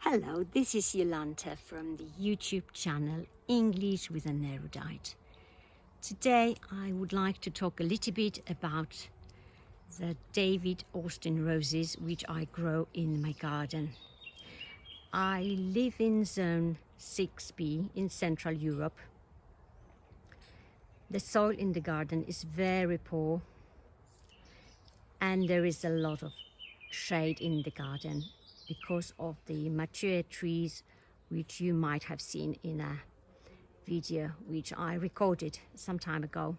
Hello, this is Jolanta from the YouTube channel English with an Erudite. Today I would like to talk a little bit about the David Austin roses which I grow in my garden. I live in zone 6B in Central Europe. The soil in the garden is very poor and there is a lot of shade in the garden because of the mature trees which you might have seen in a video which I recorded some time ago.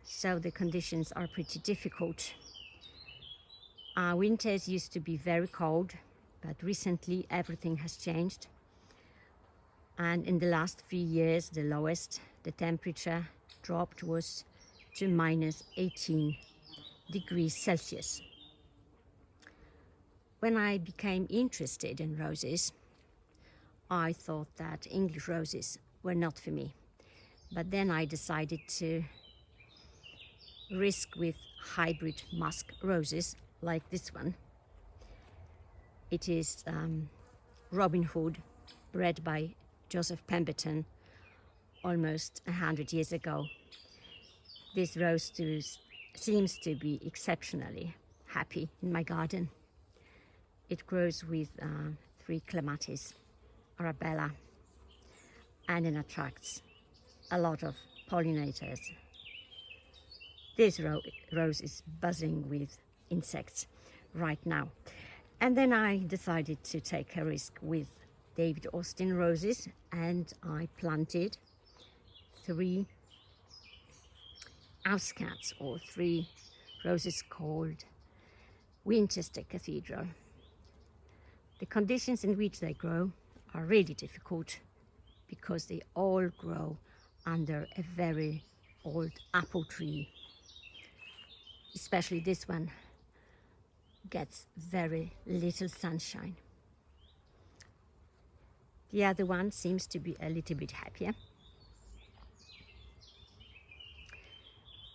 So the conditions are pretty difficult. Our winters used to be very cold, but recently everything has changed. And in the last few years, the lowest the temperature dropped was to minus 18 degrees Celsius. When I became interested in roses, I thought that English roses were not for me. But then I decided to risk with hybrid musk roses like this one. It is Robin Hood, bred by Joseph Pemberton almost 100 years ago. This rose seems to be exceptionally happy in my garden. It grows with 3 clematis, arabella, and it attracts a lot of pollinators. This rose is buzzing with insects right now. And then I decided to take a risk with David Austin roses, and I planted 3 Auscats, or 3 roses called Winchester Cathedral. The conditions in which they grow are really difficult because they all grow under a very old apple tree. Especially this one gets very little sunshine. The other one seems to be a little bit happier.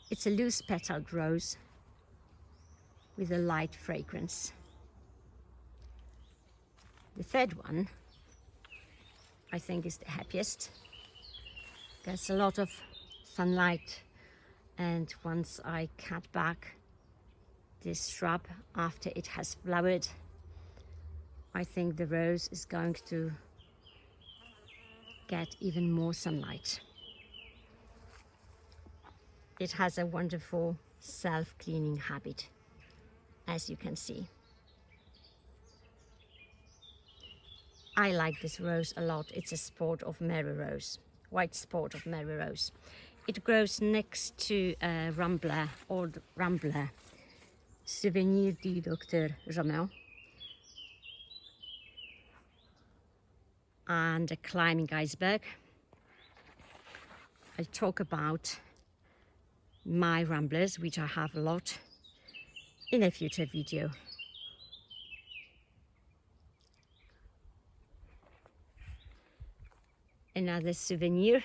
It's a loose petaled rose with a light fragrance. The third one, I think, is the happiest. Gets a lot of sunlight, and once I cut back this shrub after it has flowered, I think the rose is going to get even more sunlight. It has a wonderful self-cleaning habit, as you can see. I like this rose a lot. It's a sport of Mary Rose, white sport of Mary Rose. It grows next to a rambler, old rambler, Souvenir du Dr. Jamin, and a climbing iceberg. I'll talk about my ramblers, which I have a lot, in a future video. Another Souvenir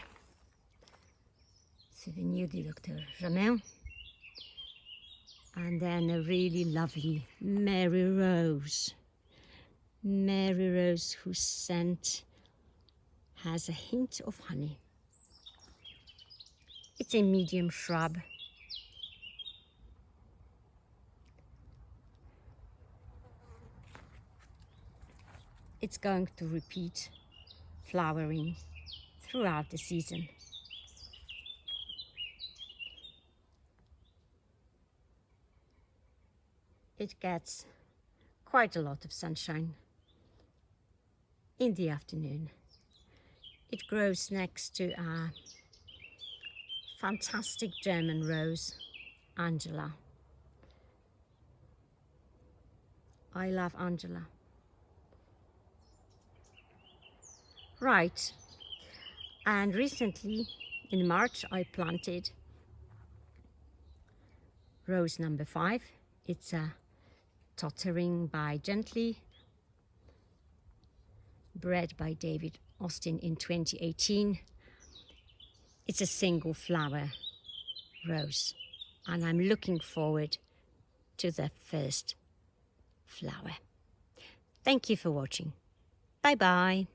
du Dr. Jamin, and then a really lovely Mary Rose whose scent has a hint of honey. It's a medium shrub. It's going to repeat flowering throughout the season. It gets quite a lot of sunshine in the afternoon. It grows next to a fantastic German rose, Angela. I love Angela. Right, and recently in March I planted rose number 5. It's a Tottering by Gently, bred by David Austin in 2018. It's a single flower rose, and I'm looking forward to the first flower. Thank you for watching. Bye bye.